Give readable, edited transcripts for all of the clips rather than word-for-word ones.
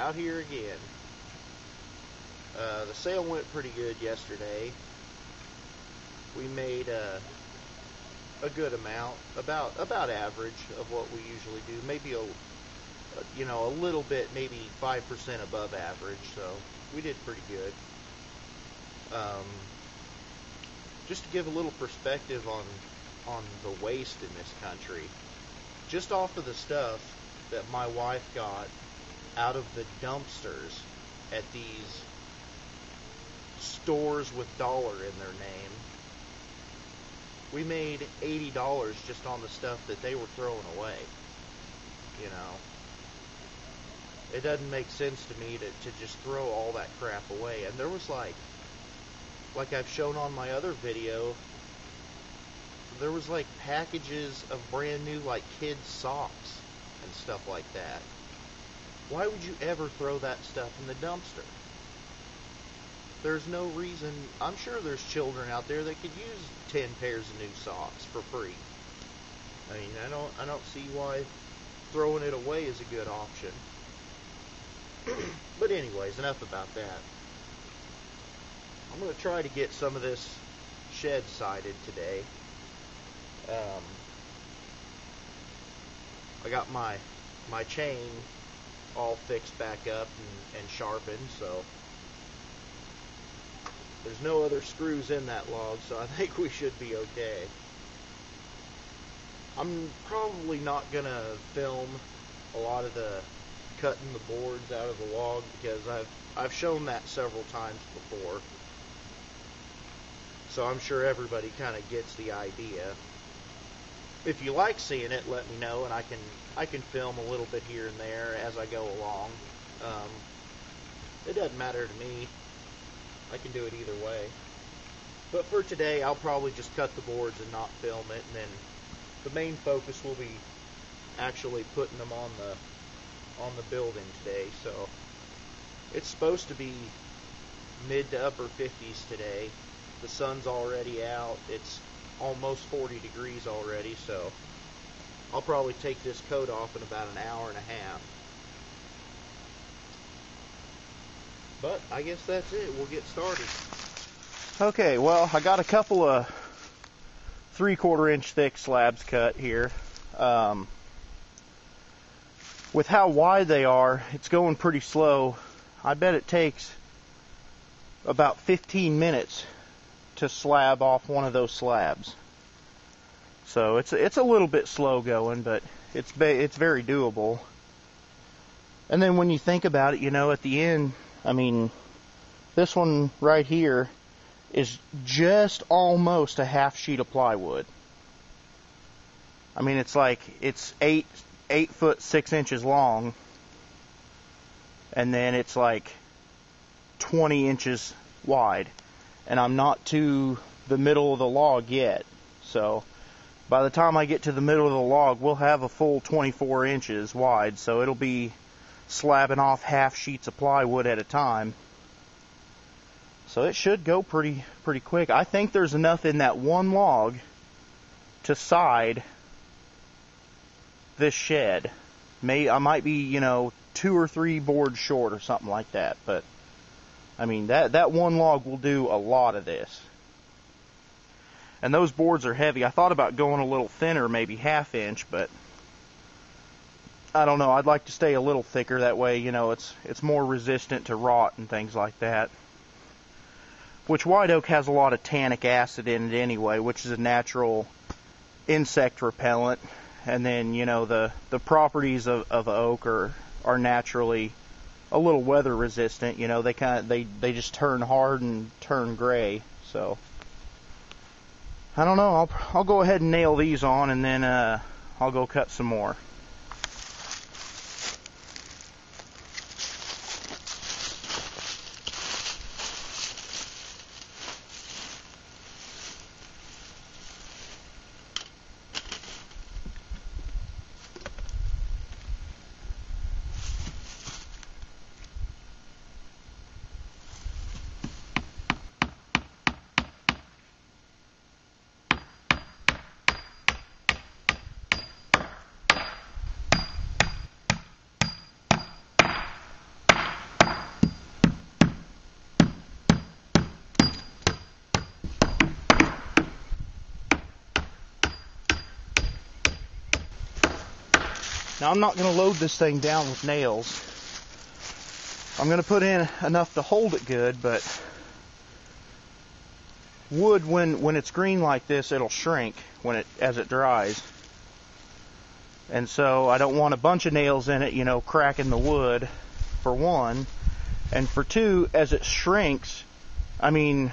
out here again. The sale went pretty good yesterday. We made a good amount, about average of what we usually do. Maybe a little bit, maybe 5% above average. So we did pretty good. Just to give a little perspective on the waste in this country, just off of the stuff that my wife got out of the dumpsters at these stores with dollar in their name, we made $80 just on the stuff that they were throwing away. You know, it doesn't make sense to me to just throw all that crap away. And there was like I've shown on my other video, there was like packages of brand new like kids socks and stuff like that. Why would you ever throw that stuff in the dumpster? There's no reason. I'm sure there's children out there that could use 10 pairs of new socks for free. I mean, I don't see why throwing it away is a good option. But anyways, enough about that. I'm going to try to get some of this shed sided today. I got my chain all fixed back up and sharpened, so there's no other screws in that log, so I think we should be okay. I'm probably not going to film a lot of the cutting the boards out of the log, because I've shown that several times before. So I'm sure everybody kind of gets the idea. If you like seeing it, let me know, and I can film a little bit here and there as I go along. It doesn't matter to me. I can do it either way. But for today, I'll probably just cut the boards and not film it, and then the main focus will be actually putting them on the building today. So it's supposed to be mid to upper 50s today. The sun's already out. It's almost 40 degrees already, so I'll probably take this coat off in about an hour and a half. But I guess that's it. We'll get started. Okay, well, I got a couple of 3/4 inch thick slabs cut here. With how wide they are, it's going pretty slow. I bet it takes about 15 minutes to slab off one of those slabs. So it's a little bit slow going, but it's very doable. And then when you think about it, you know, at the end, I mean, this one right here is just almost a half sheet of plywood. I mean, it's like, it's 8 foot 6 inches long, and then it's like 20 inches wide. And I'm not to the middle of the log yet. So by the time I get to the middle of the log, we'll have a full 24 inches wide. So it'll be slabbing off half sheets of plywood at a time. So it should go pretty quick. I think there's enough in that one log to side this shed. I might be, you know, 2 or 3 boards short or something like that, but I mean, that one log will do a lot of this. And those boards are heavy. I thought about going a little thinner, maybe 1/2 inch, but I don't know. I'd like to stay a little thicker. That way, you know, it's more resistant to rot and things like that. Which white oak has a lot of tannic acid in it anyway, which is a natural insect repellent. And then, you know, the properties of oak are naturally a little weather resistant. You know, they just turn hard and turn gray. So I don't know. I'll go ahead and nail these on, and then I'll go cut some more. Now I'm not going to load this thing down with nails. I'm going to put in enough to hold it good, but wood, when it's green like this, it'll shrink as it dries. And so I don't want a bunch of nails in it, you know, cracking the wood, for one. And for two, as it shrinks, I mean,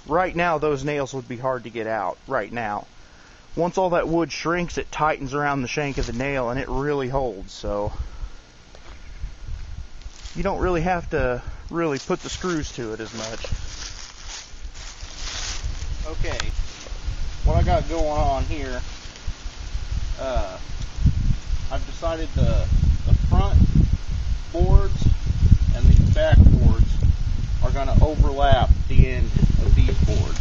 right now those nails would be hard to get out right now. Once all that wood shrinks, it tightens around the shank of the nail and it really holds. So you don't really have to really put the screws to it as much. Okay, what I got going on here, I've decided the front boards and the back boards are going to overlap the end of these boards.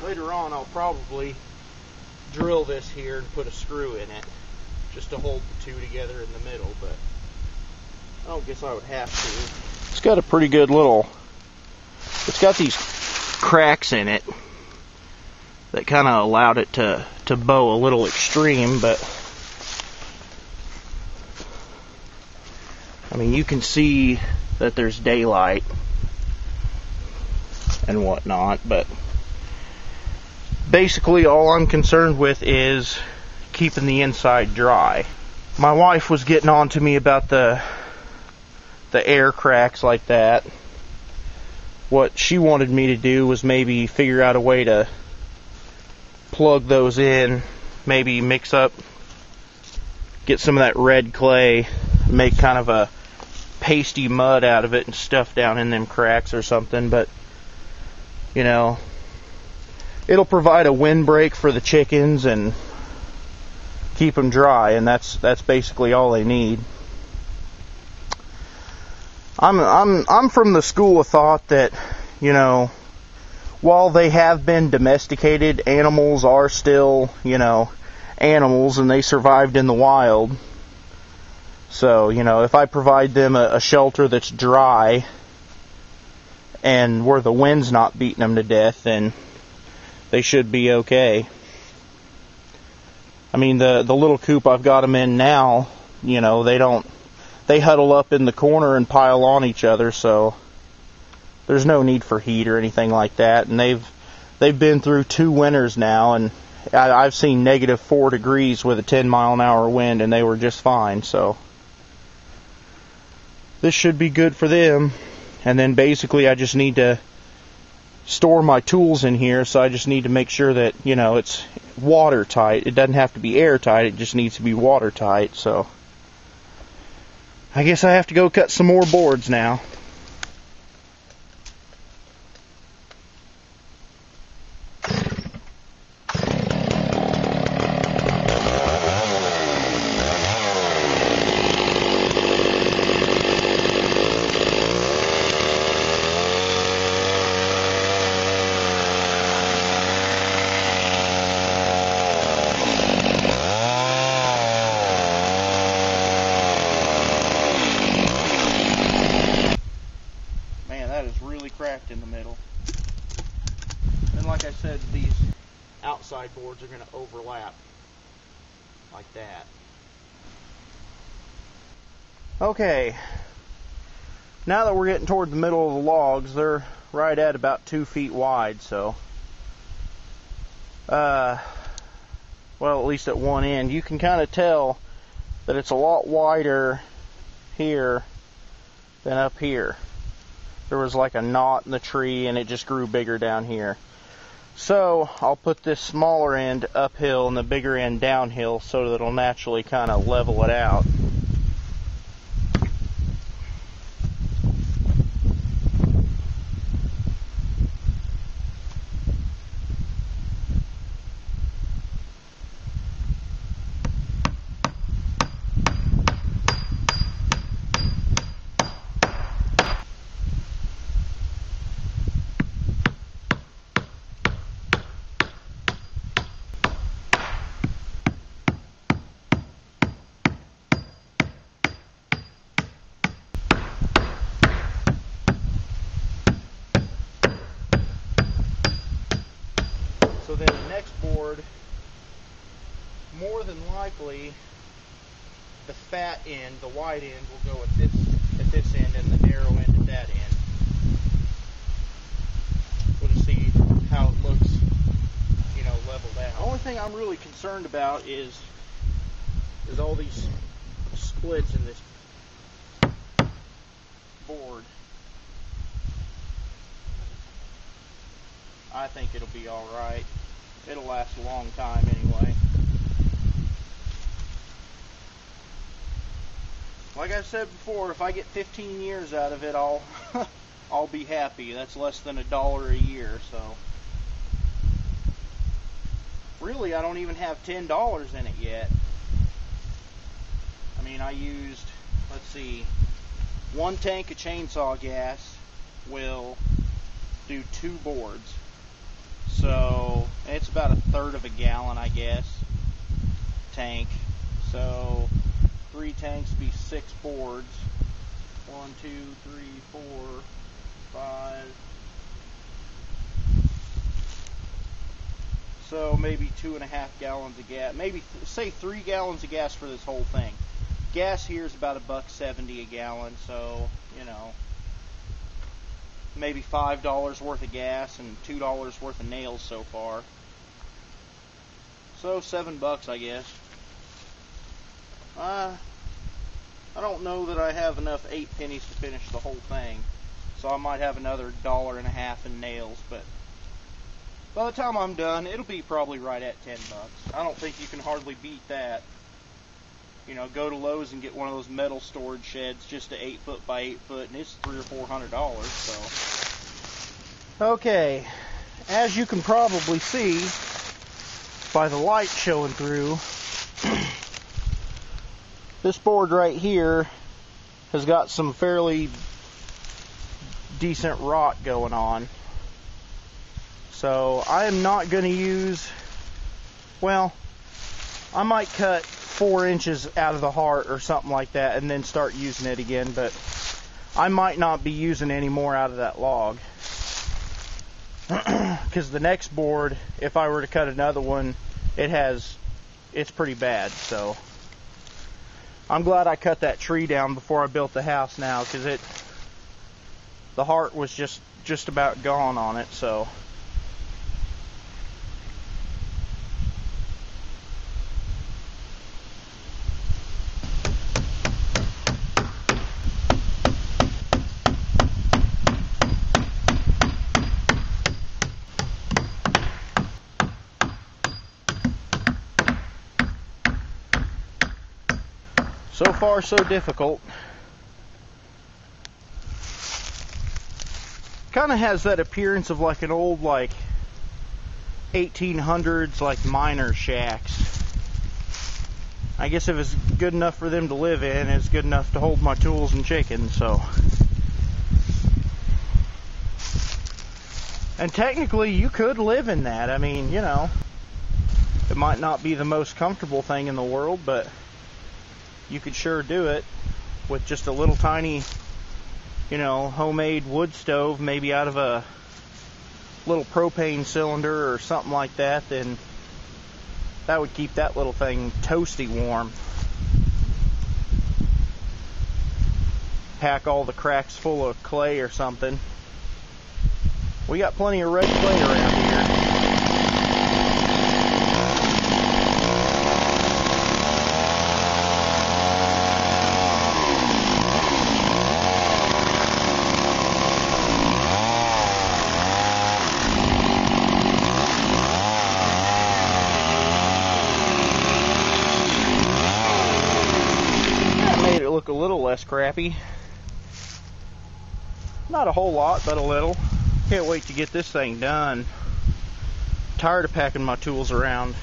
Later on, I'll probably drill this here and put a screw in it just to hold the two together in the middle, but I don't guess I would have to. It's got a pretty good it's got these cracks in it that kind of allowed it to bow a little extreme, but I mean, you can see that there's daylight and whatnot, but basically all I'm concerned with is keeping the inside dry. My wife was getting on to me about the air cracks like that. What she wanted me to do was maybe figure out a way to plug those in, maybe get some of that red clay, make kind of a pasty mud out of it and stuff down in them cracks or something, but you know, it'll provide a windbreak for the chickens and keep them dry, and that's basically all they need. I'm from the school of thought that, you know, while they have been domesticated, animals are still, you know, animals, and they survived in the wild. So, you know, if I provide them a shelter that's dry and where the wind's not beating them to death, then they should be okay. I mean, the little coop I've got them in now, you know, they huddle up in the corner and pile on each other, so there's no need for heat or anything like that. And they've been through 2 winters now, and I've seen -4 degrees with a 10-mile-an-hour wind, and they were just fine. So this should be good for them. And then basically I just need to store my tools in here, so I just need to make sure that, you know, it's watertight. It doesn't have to be airtight, it just needs to be watertight. So I guess I have to go cut some more boards now. Cracked in the middle. And like I said, these outside boards are going to overlap like that. Okay, now that we're getting toward the middle of the logs, they're right at about 2 feet wide, so well, at least at one end, you can kind of tell that it's a lot wider here than up here. There was like a knot in the tree and it just grew bigger down here. So I'll put this smaller end uphill and the bigger end downhill so that it'll naturally kind of level it out. So then the next board, more than likely, the fat end, the wide end, will go at this end, and the narrow end at that end. We'll just see how it looks, you know, leveled out. The only thing I'm really concerned about is all these splits in this board. I think it'll be alright. It'll last a long time anyway. Like I said before, if I get 15 years out of it, I'll be happy. That's less than $1 a year, so. Really, I don't even have $10 in it yet. I mean, I used, let's see, 1 tank of chainsaw gas will do 2 boards. So it's about 1/3 of a gallon, I guess, tank. So 3 tanks be 6 boards. 1, 2, 3, 4, 5. So maybe 2.5 gallons of gas. Maybe say 3 gallons of gas for this whole thing. Gas here is about $1.70 a gallon, so you know. Maybe $5 worth of gas and $2 worth of nails so far. So $7, I guess. I don't know that I have enough 8 pennies to finish the whole thing, so I might have another $1.50 in nails, but by the time I'm done, it'll be probably right at $10. I don't think you can hardly beat that. You know, go to Lowe's and get one of those metal storage sheds, just a 8 foot by 8 foot, and it's $300 or $400. So, okay, as you can probably see by the light showing through, this board right here has got some fairly decent rot going on. So I am not going to use, well, I might cut 4 inches out of the heart or something like that and then start using it again, but I might not be using any more out of that log. Because the next board, if I were to cut another one, it's pretty bad. So I'm glad I cut that tree down before I built the house now, because the heart was just about gone on it. So far, so difficult. Kind of has that appearance of like an old, like 1800s, like miner shacks. I guess if it's good enough for them to live in, it's good enough to hold my tools and chickens. So, and technically, you could live in that. I mean, you know, it might not be the most comfortable thing in the world, but you could sure do it with just a little tiny, you know, homemade wood stove, maybe out of a little propane cylinder or something like that. Then that would keep that little thing toasty warm. Pack all the cracks full of clay or something. We got plenty of red clay around here. less crappy. Not a whole lot, but a little. Can't wait to get this thing done. Tired of packing my tools around.